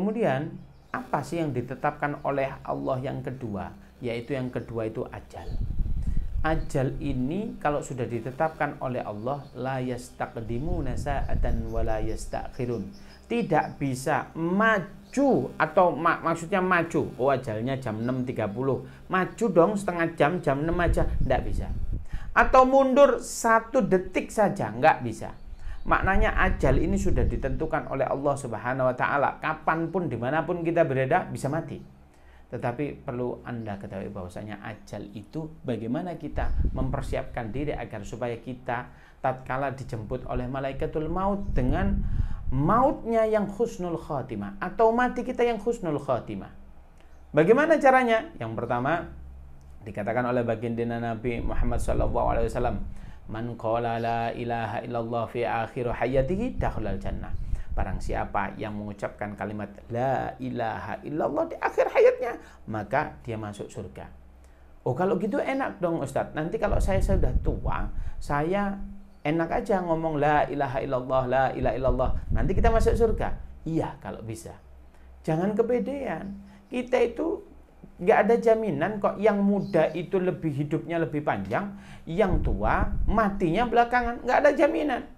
kemudian apa sih yang ditetapkan oleh Allah yang kedua? Yaitu yang kedua itu ajal. Ajal ini kalau sudah ditetapkan oleh Allah, la yastaqdimuna sa'atan wa la yastakhirun. Tidak bisa maju atau maksudnya maju. Oh, ajalnya jam 6.30. Maju dong setengah jam, jam 6 aja. Tidak bisa. Atau mundur 1 detik saja, nggak bisa. Maknanya ajal ini sudah ditentukan oleh Allah Subhanahu wa Ta'ala. Kapanpun, dimanapun kita berada, bisa mati. Tetapi perlu Anda ketahui bahwasanya ajal itu bagaimana kita mempersiapkan diri agar supaya kita tatkala dijemput oleh malaikatul maut dengan mautnya yang husnul khatimah atau mati kita yang husnul khatimah. Bagaimana caranya? Yang pertama dikatakan oleh baginda Nabi Muhammad SAW, man qala la ilaha illallah fi akhir hayatihi dakhalal jannah. Barang siapa yang mengucapkan kalimat la ilaha illallah di akhir hayatnya, maka dia masuk surga. Oh, kalau gitu enak dong Ustadz. Nanti kalau saya sudah tua, saya enak aja ngomong la ilaha illallah, la ilaha illallah. Nanti kita masuk surga. Iya, kalau bisa. Jangan kepedean. Kita itu nggak ada jaminan kok. Yang muda itu lebih hidupnya lebih panjang, yang tua matinya belakangan. Nggak ada jaminan.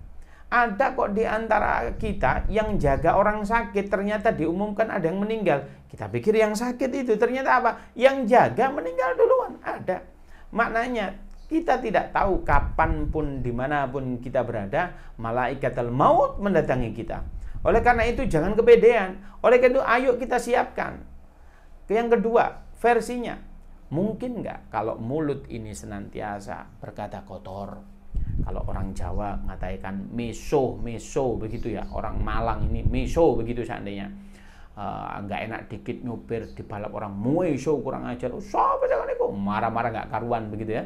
Ada kok di antara kita yang jaga orang sakit, ternyata diumumkan ada yang meninggal. Kita pikir yang sakit itu, ternyata apa? Yang jaga meninggal duluan. Ada. Maknanya kita tidak tahu kapanpun, dimanapun kita berada, malaikatul maut mendatangi kita. Oleh karena itu jangan kepedean. Oleh karena itu ayo kita siapkan. Yang kedua, versinya. Mungkin nggak kalau mulut ini senantiasa berkata kotor? Kalau orang Jawa mengatakan meso begitu ya, orang Malang ini meso begitu seandainya. Nggak enak dikit nyupir dibalap orang meso kurang ajar. Siapa jangan itu marah-marah nggak karuan begitu ya.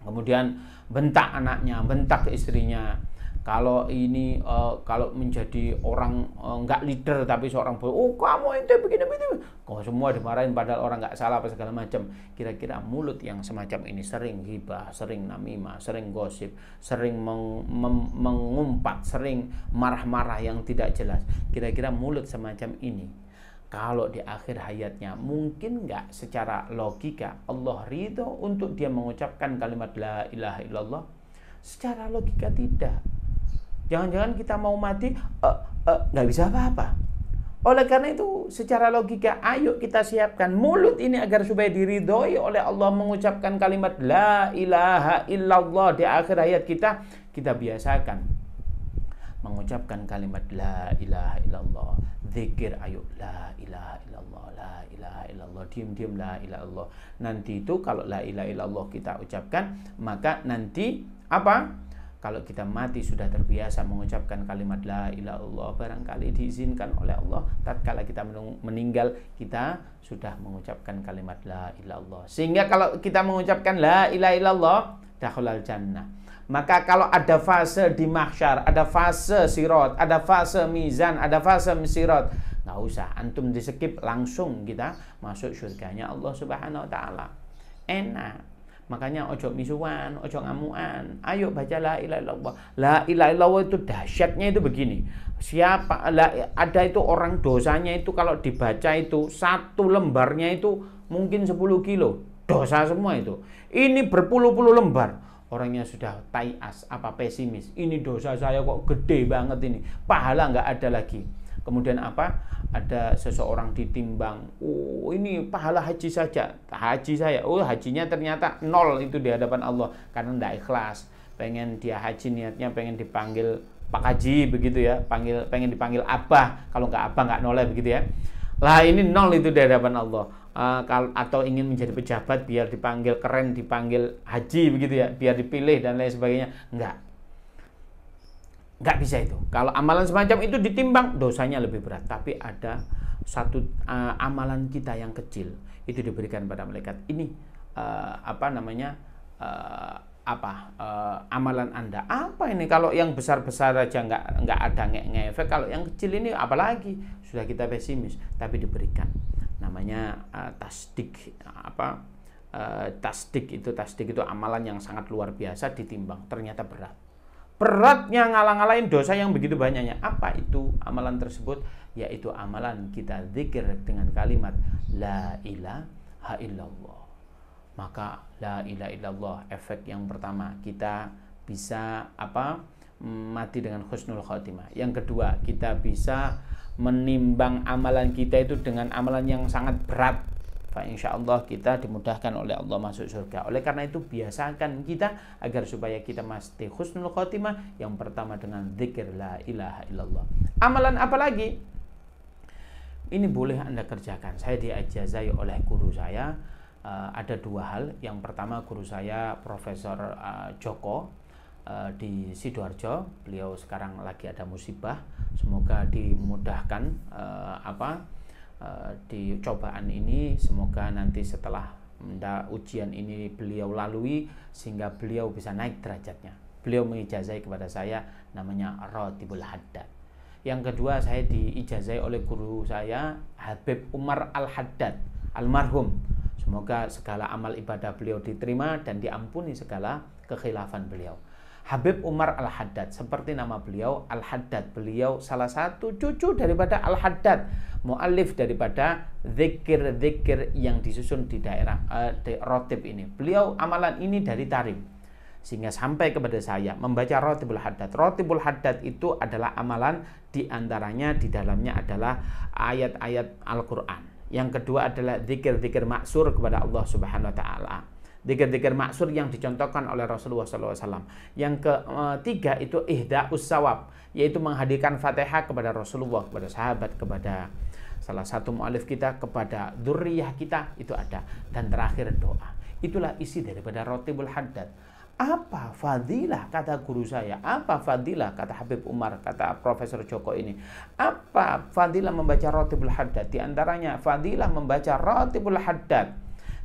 Kemudian bentak anaknya, bentak istrinya. Kalau ini kalau menjadi orang nggak leader tapi seorang oh kamu ente begini begini, kok semua dimarahin padahal orang nggak salah apa segala macam. Kira-kira mulut yang semacam ini sering ghibah, sering namimah, sering gosip, sering mengumpat, sering marah-marah yang tidak jelas. Kira-kira mulut semacam ini kalau di akhir hayatnya mungkin nggak secara logika Allah ridho untuk dia mengucapkan kalimat la ilaha illallah? Secara logika tidak. Jangan-jangan kita mau mati nggak bisa apa-apa. Oleh karena itu secara logika ayo kita siapkan mulut ini agar supaya diridhoi oleh Allah mengucapkan kalimat la ilaha illallah di akhir hayat kita. Kita biasakan mengucapkan kalimat la ilaha illallah. Zikir ayo la ilaha illallah, la ilaha illallah, diam-diam la ilaha illallah. Nanti itu kalau la ilaha illallah kita ucapkan, maka nanti apa? Kalau kita mati sudah terbiasa mengucapkan kalimat la ilaha illallah, barangkali diizinkan oleh Allah tatkala kita meninggal kita sudah mengucapkan kalimat la ilaha illallah. Sehingga kalau kita mengucapkan la ilaha illallah dakhalal jannah. Maka kalau ada fase di mahsyar, ada fase sirat, ada fase mizan, ada fase sirat, nggak usah antum di skip, langsung kita masuk surganya Allah Subhanahu wa Ta'ala. Enak. Makanya ojo misuan, ojo ngamuan. Ayo baca la ilaha illallah. La ilaha illallah itu dahsyatnya itu begini. Ada itu orang dosanya itu kalau dibaca itu 1 lembarnya itu mungkin 10 kilo. Dosa semua itu. Ini berpuluh-puluh lembar. Orangnya sudah taias, pesimis. Ini dosa saya kok gede banget ini. Pahala nggak ada lagi. Kemudian apa? Ada seseorang ditimbang. Oh, ini pahala haji saja. Haji saya. Oh, hajinya ternyata 0 itu di hadapan Allah karena tidak ikhlas. Pengen dia haji niatnya pengen dipanggil Pak Haji begitu ya. Pengen dipanggil Abah. Kalau nggak Abah nggak noleh begitu ya. Lah ini 0 itu di hadapan Allah. Atau ingin menjadi pejabat biar dipanggil keren, dipanggil haji begitu ya, biar dipilih dan lain sebagainya. Nggak bisa itu. Kalau amalan semacam itu ditimbang, dosanya lebih berat. Tapi ada satu amalan kita yang kecil itu diberikan pada malaikat. Ini amalan Anda. Apa ini? Kalau yang besar-besar aja nggak ada ngefek. Kalau yang kecil ini apalagi sudah kita pesimis. Tapi diberikan. Namanya tasdik. Tasdik itu amalan yang sangat luar biasa ditimbang. Ternyata berat. Beratnya ngalang-ngalain dosa yang begitu banyaknya. Apa itu amalan tersebut? yaitu amalan kita zikir dengan kalimat la ilaha illallah. Maka la ilaha illallah, efek yang pertama, kita bisa mati dengan husnul khotimah. Yang kedua, kita bisa menimbang amalan kita itu dengan amalan yang sangat berat. Insya Allah kita dimudahkan oleh Allah masuk surga. Oleh karena itu biasakan kita agar supaya kita mesti husnul khotimah. Yang pertama dengan zikir la ilaha illallah. Amalan apa lagi? Ini boleh Anda kerjakan. Saya diajazai oleh guru saya. Ada dua hal. Yang pertama, guru saya Profesor Joko di Sidoarjo. Beliau sekarang lagi ada musibah. Semoga dimudahkan di cobaan ini. Semoga nanti setelah ujian ini beliau lalui sehingga beliau bisa naik derajatnya. Beliau mengijazai kepada saya, namanya Ratibul Haddad. Yang kedua, saya diijazai oleh guru saya Habib Umar Al-Haddad almarhum. Semoga segala amal ibadah beliau diterima dan diampuni segala kekhilafan beliau. Habib Umar Al-Haddad, seperti nama beliau Al-Haddad, beliau salah satu cucu daripada Al-Haddad, mu'allif daripada zikir-zikir yang disusun di daerah di Rotib ini. Beliau amalan ini dari Tarim, sehingga sampai kepada saya membaca Rotibul Haddad. Rotibul Haddad itu adalah amalan, diantaranya di dalamnya adalah ayat-ayat Al-Quran. Yang kedua adalah zikir-zikir maksur kepada Allah Subhanahu wa Ta'ala, zikir-zikir maksur yang dicontohkan oleh Rasulullah SAW. Yang ketiga itu ihda'us sawab, yaitu menghadirkan Fatihah kepada Rasulullah, kepada sahabat, kepada salah satu mu'alif kita, kepada dzurriyyah kita, itu ada. Dan terakhir doa. Itulah isi daripada Ratibul Haddad. Apa fadilah, kata guru saya, apa fadilah, kata Habib Umar, kata Profesor Joko ini, apa fadilah membaca Ratibul Haddad? Di antaranya fadilah membaca Ratibul Haddad.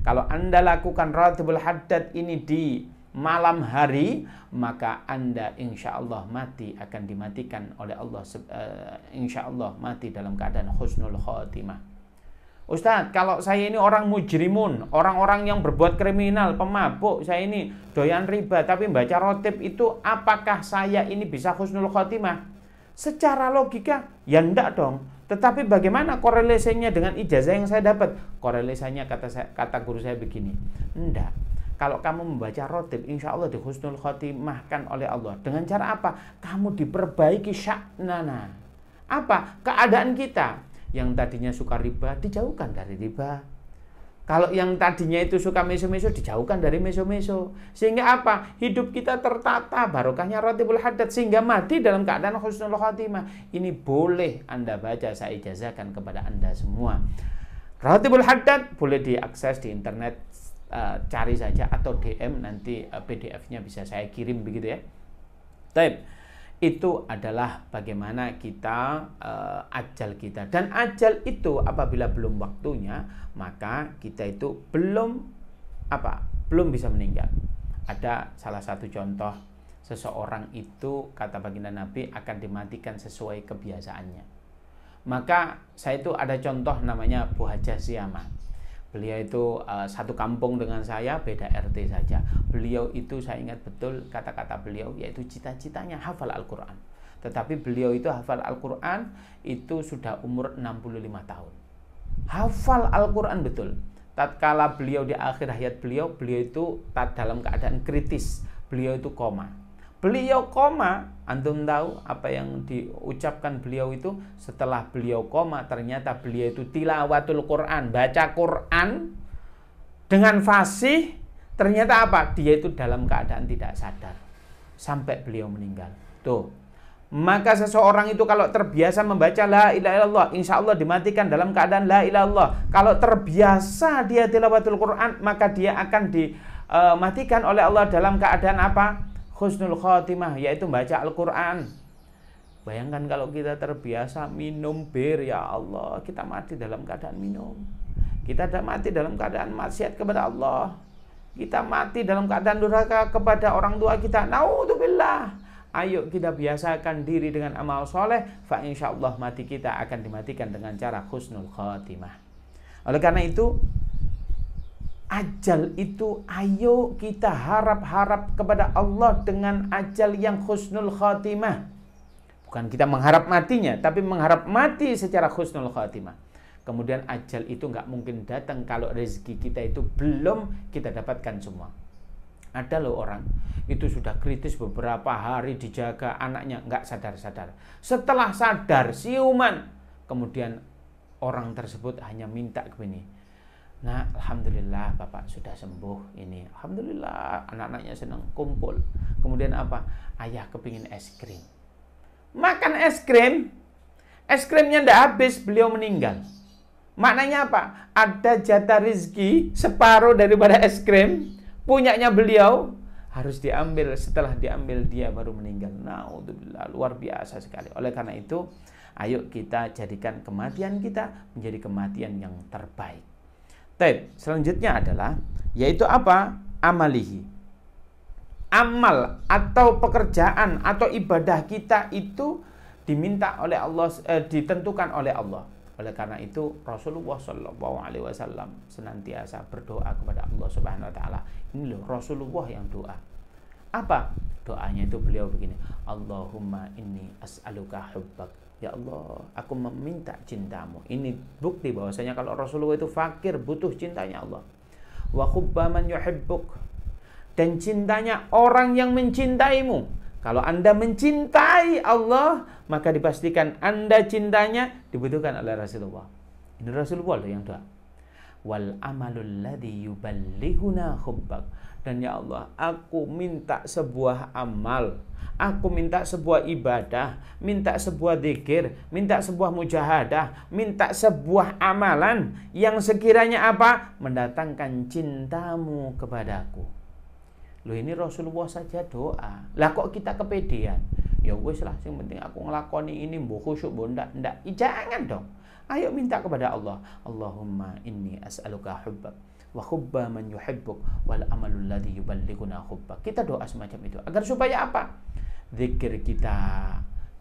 Kalau Anda lakukan Ratibul Haddad ini di malam hari, maka Anda insya Allah mati akan dimatikan oleh Allah, insya Allah mati dalam keadaan husnul khotimah. Ustadz, kalau saya ini orang mujrimun, orang-orang yang berbuat kriminal, pemabuk, saya ini doyan riba, tapi baca rotib itu, apakah saya ini bisa husnul khotimah? Secara logika, ya enggak dong. Tetapi bagaimana korelasinya dengan ijazah yang saya dapat? Korelasinya kata guru saya begini, enggak. Kalau kamu membaca rotib, insya Allah di husnul khotimahkan oleh Allah. Dengan cara apa? Kamu diperbaiki sya'nana. Apa? Keadaan kita. Yang tadinya suka riba, dijauhkan dari riba. Kalau yang tadinya itu suka meso-meso, dijauhkan dari meso-meso. Sehingga apa? Hidup kita tertata, barokahnya Ratibul Haddad, sehingga mati dalam keadaan husnul khotimah. Ini boleh Anda baca, saya ijazahkan kepada Anda semua. Ratibul Haddad boleh diakses di internet, cari saja, atau DM, nanti PDF-nya bisa saya kirim begitu ya. Baik. Itu adalah bagaimana kita ajal kita, dan ajal itu apabila belum waktunya, maka kita itu belum bisa meninggal. Ada salah satu contoh, seseorang itu kata baginda Nabi akan dimatikan sesuai kebiasaannya. Maka saya itu ada contoh namanya Bu Hajah Siamah. Beliau itu satu kampung dengan saya, beda RT saja. Beliau itu saya ingat betul kata-kata beliau, yaitu cita-citanya hafal Al-Quran. Tetapi beliau itu hafal Al-Quran itu sudah umur 65 tahun. Hafal Al-Quran betul. Tatkala beliau di akhir hayat beliau itu dalam keadaan kritis. Beliau itu koma. Beliau koma, antum tahu apa yang diucapkan beliau itu? Setelah beliau koma, ternyata beliau itu tilawatul Quran, baca Quran dengan fasih. Ternyata apa? Dia itu dalam keadaan tidak sadar sampai beliau meninggal. Tuh. Maka seseorang itu kalau terbiasa membaca la ilaha illallah, insya Allah dimatikan dalam keadaan la ilaha illallah. Kalau terbiasa dia tilawatul Quran, maka dia akan dimatikan oleh Allah dalam keadaan apa? Husnul khotimah, yaitu baca Al-Quran. Bayangkan kalau kita terbiasa minum bir, ya Allah, kita mati dalam keadaan minum. Kita mati dalam keadaan maksiat kepada Allah. Kita mati dalam keadaan durhaka kepada orang tua kita. Naudzubillah. Ayo kita biasakan diri dengan amal soleh, fa insyaallah mati kita akan dimatikan dengan cara husnul khotimah. Oleh karena itu, ajal itu ayo kita harap-harap kepada Allah dengan ajal yang husnul khotimah. Bukan kita mengharap matinya, tapi mengharap mati secara husnul khatimah. Kemudian ajal itu nggak mungkin datang kalau rezeki kita itu belum kita dapatkan semua. Ada loh orang itu sudah kritis beberapa hari dijaga anaknya nggak sadar-sadar. Setelah sadar siuman, kemudian orang tersebut hanya minta begini. Nah, alhamdulillah Bapak sudah sembuh ini. Alhamdulillah anak-anaknya senang kumpul. Kemudian apa? Ayah kepingin es krim. Makan es krim, es krimnya ndak habis, beliau meninggal. Maknanya apa? Ada jatah rezeki separuh daripada es krim punyanya beliau harus diambil, setelah diambil dia baru meninggal. Naudzubillah, luar biasa sekali. Oleh karena itu, ayo kita jadikan kematian kita menjadi kematian yang terbaik. Baik, selanjutnya adalah yaitu apa? Amalihi. Amal atau pekerjaan atau ibadah kita itu diminta oleh Allah, ditentukan oleh Allah. Oleh karena itu Rasulullah Shallallahu Alaihi Wasallam senantiasa berdoa kepada Allah Subhanahu Wa Taala. Ini loh Rasulullah yang doa. Apa doanya itu? Beliau begini, Allahumma inni as'aluka hubbak. Ya Allah, aku meminta cintamu. Ini bukti bahwasanya kalau Rasulullah itu fakir, butuh cintanya Allah. Wa hubba man yuhibbuk, dan cintanya orang yang mencintaimu. Kalau Anda mencintai Allah, maka dipastikan Anda cintanya dibutuhkan oleh Rasulullah. Ini Rasulullah loh yang doa. Wal amalul ladzi yuballighuna hubbak. Dan ya Allah, aku minta sebuah amal, aku minta sebuah ibadah, minta sebuah zikir, minta sebuah mujahadah, minta sebuah amalan yang sekiranya apa? Mendatangkan cintamu kepadaku. Loh, ini Rasulullah saja doa. Lah kok kita kepedean? Ya wis lah, yang penting aku ngelakoni ini mbok khusyuk mbok ndak. Jangan dong. Ayo minta kepada Allah. Allahumma inni as'aluka hubbak wa hubba man yuhibbuk wal amalul ladzi yuballighuna hubbak. Kita doa semacam itu agar supaya apa? Zikir kita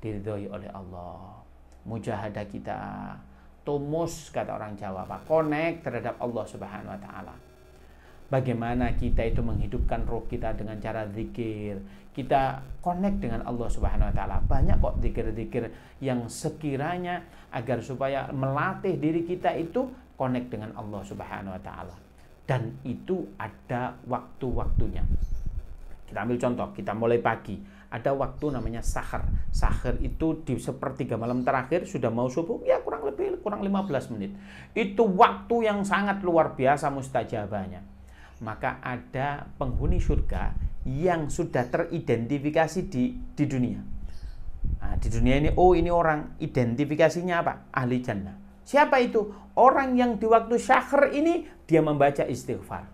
diridhoi oleh Allah. Mujahadah kita tumus, kata orang Jawa, Pak, connect terhadap Allah Subhanahu wa taala. Bagaimana kita itu menghidupkan roh kita dengan cara zikir. Kita connect dengan Allah Subhanahu wa taala. Banyak kok zikir-zikir yang sekiranya agar supaya melatih diri kita itu connect dengan Allah Subhanahu wa taala. Dan itu ada waktu-waktunya. Kita ambil contoh, kita mulai pagi. Ada waktu namanya sahar. Sahar itu di sepertiga malam terakhir sudah mau subuh, ya kurang 15 menit. Itu waktu yang sangat luar biasa mustajabahnya. Maka ada penghuni surga yang sudah teridentifikasi di dunia. Nah, di dunia ini, oh ini orang, identifikasinya apa? Ahli jannah. Siapa itu? Orang yang di waktu syahr ini dia membaca istighfar.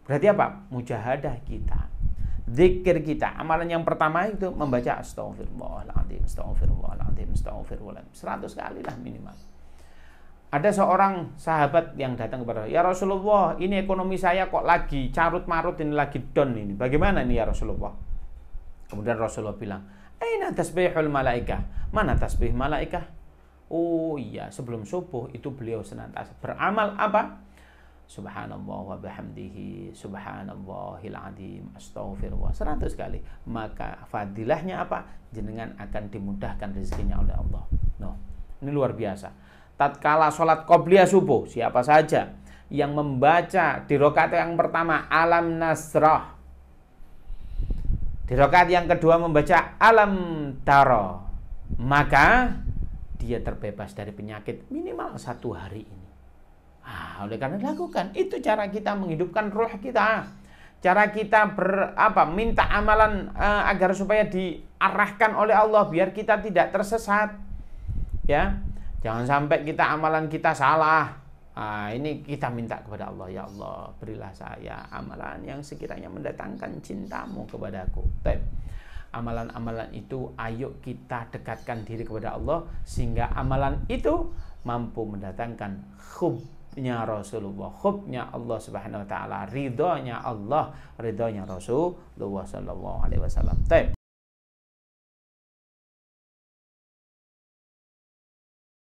Berarti apa? Mujahadah kita, zikir kita. Amalan yang pertama itu membaca astagfirullahaladzim, astagfirullahaladzim, astagfirullahaladzim 100 kali lah minimal. Ada seorang sahabat yang datang kepada ya Rasulullah, ini ekonomi saya kok lagi carut-marut, ini lagi down ini. Bagaimana ini ya Rasulullah? Kemudian Rasulullah bilang, aina tasbihul malaikah? Mana tasbih malaikah? Oh iya, sebelum subuh itu beliau senantiasa beramal apa? Subhanallah wa bihamdihi, subhanallahil azim, astaghfirullah 100 kali. Maka fadilahnya apa? Jenengan akan dimudahkan rezekinya oleh Allah. No, ini luar biasa. Tatkala sholat qobliyah subuh, siapa saja yang membaca di rakaat yang pertama Alam Nasrah, di rakaat yang kedua membaca Alam Taro, maka dia terbebas dari penyakit minimal 1 hari ini. Oleh karena lakukan itu, cara kita menghidupkan roh kita, cara kita minta amalan agar supaya diarahkan oleh Allah biar kita tidak tersesat, ya. Jangan sampai kita amalan kita salah. Ini kita minta kepada Allah, ya Allah, berilah saya amalan yang sekiranya mendatangkan cintamu kepadaku. Amalan-amalan itu ayo kita dekatkan diri kepada Allah sehingga amalan itu mampu mendatangkan hubnya Rasulullah, hubnya Allah Subhanahu wa taala, ridhonya Allah, ridhonya Rasulullah sallallahu alaihi wasallam.